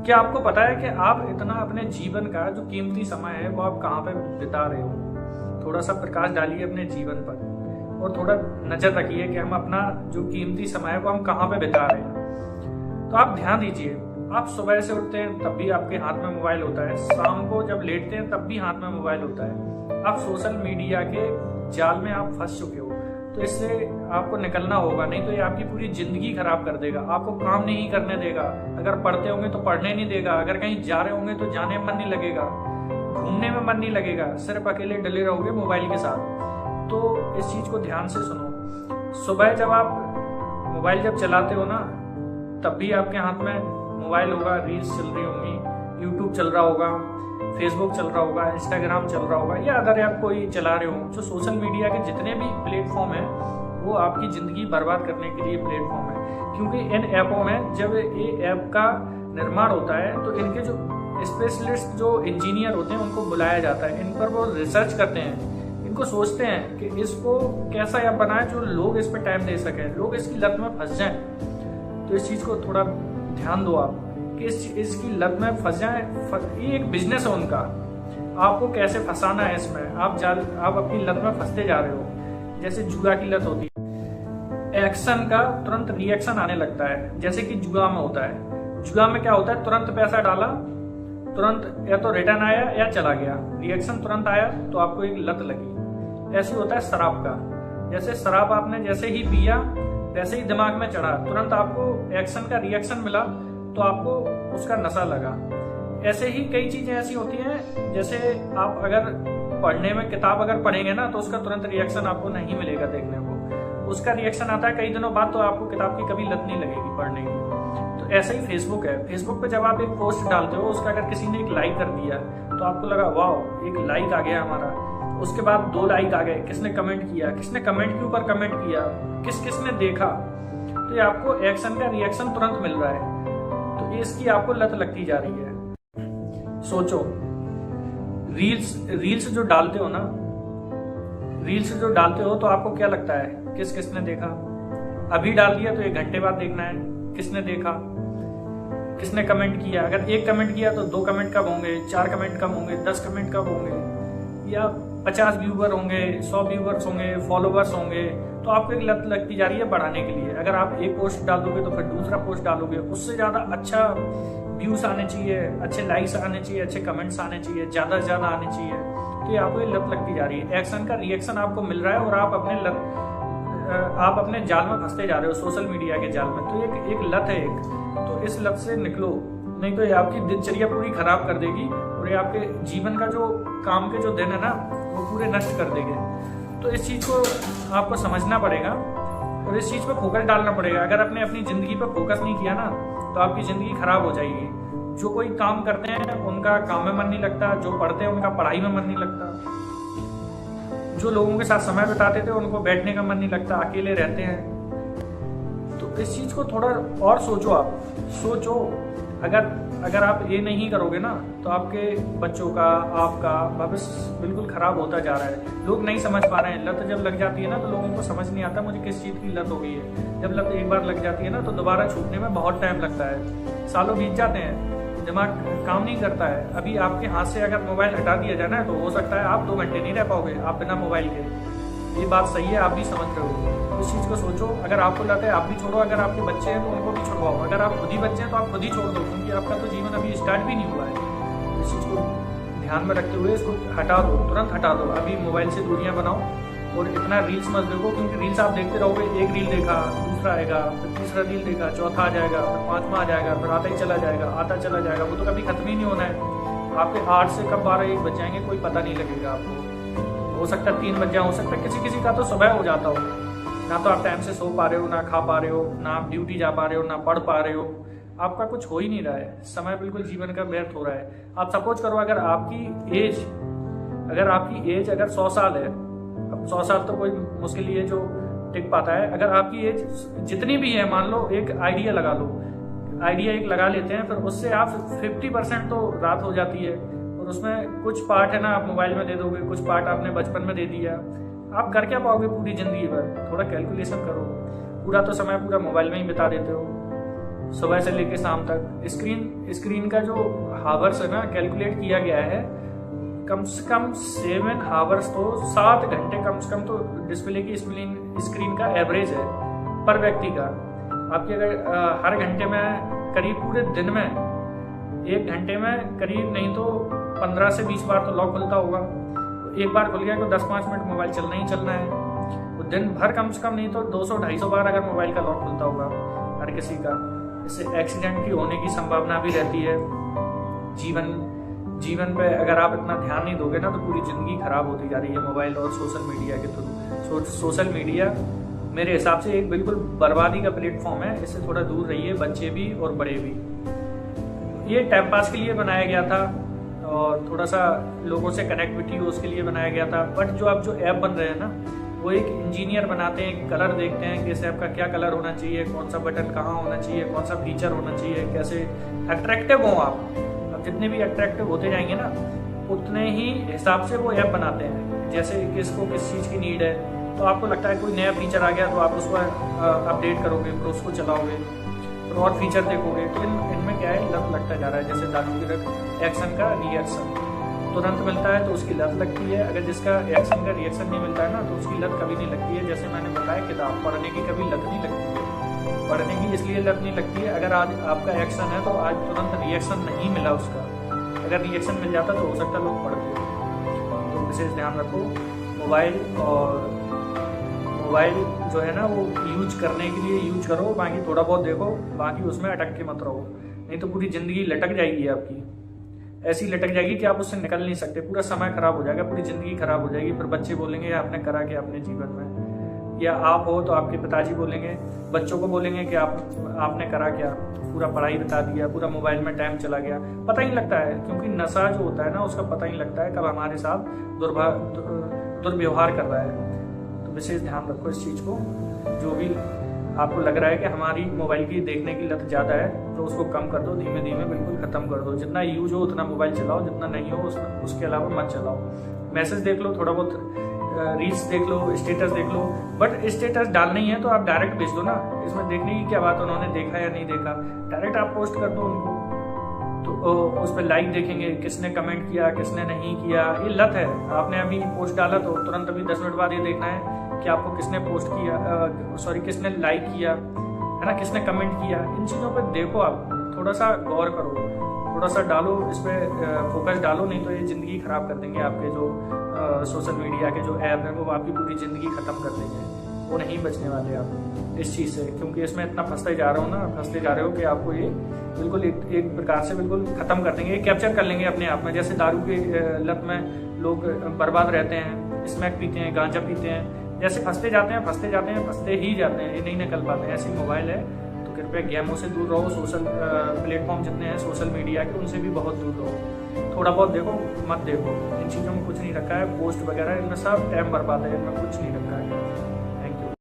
क्या आपको पता है कि आप इतना अपने जीवन का जो कीमती समय है वो आप कहाँ पे बिता रहे हो? थोड़ा सा प्रकाश डालिए अपने जीवन पर और थोड़ा नजर रखिए कि हम अपना जो कीमती समय है वो हम कहाँ पे बिता रहे हैं। तो आप ध्यान दीजिए, आप सुबह से उठते हैं तब भी आपके हाथ में मोबाइल होता है, शाम को जब लेटते हैं तब भी हाथ में मोबाइल होता है। आप सोशल मीडिया के जाल में आप फंस चुके हो, तो इससे आपको निकलना होगा, नहीं तो ये आपकी पूरी जिंदगी खराब कर देगा। आपको काम नहीं करने देगा, अगर पढ़ते होंगे तो पढ़ने नहीं देगा, अगर कहीं जा रहे होंगे तो जाने में मन नहीं लगेगा, घूमने में मन नहीं लगेगा, सिर्फ अकेले डले रहोगे मोबाइल के साथ। तो इस चीज को ध्यान से सुनो। सुबह जब आप मोबाइल जब चलाते हो ना, तब भी आपके हाथ में मोबाइल होगा, रील्स चल रही होंगी, यूट्यूब चल रहा होगा, फेसबुक चल रहा होगा, इंस्टाग्राम चल रहा होगा, या अदर ऐप कोई चला रहे हो। जो सोशल मीडिया के जितने भी प्लेटफॉर्म है वो आपकी जिंदगी बर्बाद करने के लिए प्लेटफॉर्म है। क्योंकि इन ऐपों में जब ये ऐप का निर्माण होता है तो इनके जो स्पेशलिस्ट जो इंजीनियर होते हैं उनको बुलाया जाता है, इन पर वो रिसर्च करते हैं, इनको सोचते हैं कि इसको कैसा ऐप बनाए जो लोग इस पर टाइम दे सकें, लोग इसकी लत में फंस जाएं। तो इस चीज को थोड़ा ध्यान दो आप कि इसकी लत में फंस जाए। ये एक बिजनेस है उनका, आपको कैसे फंसाना है इसमें। आप अपनी लत में फंसते जा रहे हो। जैसे जुआ की लत होती है, एक्शन का तुरंत रिएक्शन आने लगता है, जैसे कि जुआ में होता है। जुआ में क्या होता है, तुरंत पैसा डाला, तुरंत या तो रिटर्न आया या चला गया, रिएक्शन तुरंत आया, तो आपको एक लत लगी। ऐसे होता है शराब का। जैसे शराब आपने जैसे ही पिया वैसे ही दिमाग में चढ़ा, तुरंत आपको एक्शन का रिएक्शन मिला, तो आपको उसका नशा लगा। ऐसे ही कई चीजें ऐसी होती हैं, जैसे आप अगर पढ़ने में किताब अगर पढ़ेंगे ना तो उसका तुरंत रिएक्शन आपको नहीं मिलेगा देखने को, उसका रिएक्शन आता है कई दिनों बाद, तो आपको किताब की कभी लत नहीं लगेगी पढ़ने की। तो ऐसे ही फेसबुक है। फेसबुक पे जब आप एक पोस्ट डालते हो, उसका अगर किसी ने एक लाइक कर दिया तो आपको लगा वाह एक लाइक आ गया हमारा, उसके बाद 2 लाइक आ गए, किसने कमेंट किया, किसने कमेंट के ऊपर कमेंट किया, किसने देखा, तो ये आपको एक्शन का रिएक्शन तुरंत मिल रहा है। तो इसकी आपको लत लगती जा रही है। सोचो, रील्स जो डालते हो ना, रील्स जो डालते हो तो आपको क्या लगता है किसने देखा? अभी डाल दिया तो 1 घंटे बाद देखना है किसने देखा, किसने कमेंट किया। अगर 1 कमेंट किया तो 2 कमेंट कब होंगे, 4 कमेंट कब होंगे, 10 कमेंट कब होंगे, या 50 व्यूवर होंगे, 100 व्यूवर्स होंगे, फॉलोवर्स होंगे। तो आपको एक लत लगती जा रही है बढ़ाने के लिए। अगर आप एक पोस्ट डाल दोगे तो फिर दूसरा पोस्ट डालोगे, उससे ज्यादा अच्छा व्यूज आने चाहिए, अच्छे लाइक्स आने चाहिए, अच्छे कमेंट्स आने चाहिए, ज्यादा से ज्यादा आने चाहिए। तो ये आपको ये लत लगती जा रही है, एक्शन का रिएक्शन आपको मिल रहा है और आप अपने जाल में फंसते जा रहे हो, सोशल मीडिया के जाल में। तो एक लत है एक, तो इस लत से निकलो, नहीं तो ये आपकी दिनचर्या पूरी खराब कर देगी और ये आपके जीवन का जो काम के जो दिन है ना वो पूरे नष्ट कर देंगे। तो इस चीज को आपको समझना पड़ेगा और इस चीज पर फोकस डालना पड़ेगा। अगर आपने अपनी जिंदगी पर फोकस नहीं किया ना तो आपकी जिंदगी खराब हो जाएगी। जो कोई काम करते हैं उनका काम में मन नहीं लगता, जो पढ़ते हैं उनका पढ़ाई में मन नहीं लगता, जो लोगों के साथ समय बिताते थे उनको बैठने का मन नहीं लगता, अकेले रहते हैं। तो इस चीज को थोड़ा और सोचो, आप सोचो। अगर आप ये नहीं करोगे ना तो आपके बच्चों का, आपका भविष्य बिल्कुल खराब होता जा रहा है। लोग नहीं समझ पा रहे हैं। लत जब लग जाती है ना तो लोगों को समझ नहीं आता मुझे किस चीज़ की लत हो गई है। जब लत एक बार लग जाती है ना तो दोबारा छूटने में बहुत टाइम लगता है, सालों बीत जाते हैं, दिमाग काम नहीं करता है। अभी आपके हाथ से अगर मोबाइल हटा दिया जाए ना तो हो सकता है आप 2 घंटे नहीं रह पाओगे आप बिना मोबाइल के। ये बात सही है, आप भी समझ रहे हो। इस चीज़ को सोचो। अगर आपको लत है आप भी छोड़ो, अगर आपके बच्चे हैं तो उनको भी छुड़वाओ, अगर आप खुद ही बच्चे हैं तो आप खुद ही छोड़ दो, क्योंकि आपका तो जीवन अभी स्टार्ट भी नहीं हुआ है। इस चीज़ को ध्यान में रखते हुए इसको हटा दो, तुरंत हटा दो। अभी मोबाइल से दूरियां बनाओ और इतना रील्स मत देखो, क्योंकि रील्स आप देखते रहोगे, एक रील देखा, दूसरा आएगा, फिर तीसरा रील देखा, चौथा आ जाएगा, फिर 5वां आ जाएगा, फिर आता ही चला जाएगा, आता चला जाएगा। वो तो कभी खत्म ही नहीं होना है। आपके 8 से कब 12-1 बज जाएंगे कोई पता नहीं लगेगा आपको। हो सकता है 3 बज जाए, हो सकता है किसी का तो सुबह हो जाता हो। ना तो आप टाइम से सो पा रहे हो, ना खा पा रहे हो, ना आप ड्यूटी जा पा रहे हो, ना पढ़ पा रहे हो। आपका कुछ हो ही नहीं रहा है, समय बिल्कुल जीवन का व्यर्थ हो रहा है। आप सपोज करो अगर आपकी एज अगर 100 साल है, अब 100 साल तो कोई मुश्किल ही है जो टिक पाता है। अगर आपकी एज जितनी भी है, मान लो एक आइडिया लगा लो, आइडिया एक लगा लेते हैं, फिर उससे आप 50% तो रात हो जाती है और उसमें कुछ पार्ट है ना आप मोबाइल में दे दोगे, कुछ पार्ट आपने बचपन में दे दिया। आप कर क्या पाओगे पूरी जिंदगी भर? थोड़ा कैलकुलेशन करो। पूरा तो समय पूरा मोबाइल में ही बिता देते हो। सुबह से लेकर शाम तक। स्क्रीन का जो हावर्स है ना, कैलकुलेट किया गया है, कम से कम 7 हावर्स तो 7 घंटे कम से कम तो डिस्प्ले की स्क्रीन का एवरेज है पर व्यक्ति का। आपके अगर हर घंटे में करीब पूरे दिन में 1 घंटे में करीब नहीं तो 15 से 20 बार तो लॉक खुलता होगा। एक बार खुल गया तो 10-5 मिनट मोबाइल चलना ही चलना है। तो दिन भर कम से कम नहीं तो 200-250 बार अगर मोबाइल का लॉक खुलता होगा हर किसी का। इससे एक्सीडेंट की होने की संभावना भी रहती है। जीवन पे अगर आप इतना ध्यान नहीं दोगे ना तो पूरी जिंदगी खराब होती जा रही है मोबाइल और सोशल मीडिया के थ्रू। सोशल मीडिया मेरे हिसाब से एक बिल्कुल बर्बादी का प्लेटफॉर्म है। इससे थोड़ा दूर रहिए, बच्चे भी और बड़े भी। ये टाइम पास के लिए बनाया गया था और थोड़ा सा लोगों से कनेक्टिविटी हो उसके लिए बनाया गया था। बट जो अब जो ऐप बन रहे हैं ना, वो एक इंजीनियर बनाते हैं, कलर देखते हैं कि इस ऐप का क्या कलर होना चाहिए, कौन सा बटन कहाँ होना चाहिए, कौन सा फीचर होना चाहिए, कैसे अट्रैक्टिव हो आप। अब जितने भी अट्रैक्टिव होते जाएंगे ना उतने ही हिसाब से वो ऐप बनाते हैं। जैसे किसको किस चीज़ की नीड है, तो आपको लगता है कोई नया फीचर आ गया तो आप उसको अपडेट करोगे, फिर उसको चलाओगे, फिर और फीचर देखोगे। तो इनमें क्या है, लत लगता जा रहा है। जैसे दारू की लत, एक्शन का रिएक्शन तुरंत मिलता है तो उसकी लत लगती है। अगर जिसका एक्शन का रिएक्शन नहीं मिलता है ना तो उसकी लत कभी नहीं लगती है। जैसे मैंने बताया, किताब पढ़ने की कभी लत नहीं लगती है। पढ़ने की इसलिए लत नहीं लगती है, अगर आज आपका एक्शन है तो आज तुरंत रिएक्शन नहीं मिला उसका। अगर रिएक्शन मिल जाता तो हो सकता है लोग पढ़ते। तो विशेष ध्यान रखो। मोबाइल जो है ना वो यूज करने के लिए यूज करो, बाकी थोड़ा बहुत देखो, बाकी उसमें अटक के मत रहो, नहीं तो पूरी जिंदगी लटक जाएगी आपकी। ऐसी लटक जाएगी कि आप उससे निकल नहीं सकते। पूरा समय खराब हो जाएगा, पूरी जिंदगी खराब हो जाएगी। फिर बच्चे बोलेंगे आपने करा क्या अपने जीवन में, या आप हो तो आपके पिताजी बोलेंगे, बच्चों को बोलेंगे कि आपने करा क्या, पूरा पढ़ाई बता दिया, पूरा मोबाइल में टाइम चला गया। पता ही लगता है, क्योंकि नशा जो होता है ना उसका पता ही लगता है कब हमारे साथ दुर्व्यवहार कर रहा है। तो विशेष ध्यान रखो इस चीज़ को। जो भी आपको लग रहा है कि हमारी मोबाइल की देखने की लत ज़्यादा है तो उसको कम कर दो, धीमे धीमे बिल्कुल ख़त्म कर दो। जितना यूज हो उतना मोबाइल चलाओ, जितना नहीं हो उसके अलावा मत चलाओ। मैसेज देख लो, थोड़ा बहुत रील्स देख लो, स्टेटस देख लो। बट स्टेटस डालना ही है तो आप डायरेक्ट भेज दो ना, इसमें देखने की क्या बात, उन्होंने देखा या नहीं देखा। डायरेक्ट आप पोस्ट कर दो उनको, तो उस पर लाइक देखेंगे, किसने कमेंट किया किसने नहीं किया। ये लत है। आपने अभी पोस्ट डाला तो तुरंत अभी 10 मिनट बाद ये देखना है कि आपको किसने पोस्ट किया, किसने लाइक किया है ना, किसने कमेंट किया। इन चीज़ों पर देखो, आप थोड़ा सा गौर करो, थोड़ा सा डालो, इस पर फोकस डालो, नहीं तो ये ज़िंदगी ख़राब कर देंगे। आपके जो सोशल मीडिया के जो ऐप है वो आपकी पूरी ज़िंदगी ख़त्म कर देंगे। वो नहीं बचने वाले आप इस चीज़ से, क्योंकि इसमें इतना फंसते जा रहे हो कि आपको ये बिल्कुल एक प्रकार से बिल्कुल ख़त्म कर देंगे, कैप्चर कर लेंगे अपने आप में। जैसे दारू की लत में लोग बर्बाद रहते हैं, स्मैक पीते हैं, गांजा पीते हैं, जैसे फंसते जाते हैं, फंसते ही जाते हैं, ये नहीं निकल पाते हैं। ऐसी मोबाइल है तो कृपया गेमों से दूर रहो। सोशल प्लेटफॉर्म जितने हैं सोशल मीडिया के, उनसे भी बहुत दूर रहो। थोड़ा बहुत देखो, मत देखो। इन चीज़ों में कुछ नहीं रखा है, पोस्ट वगैरह इनमें सब टाइम बर्बाद है, इनमें कुछ नहीं रखा है।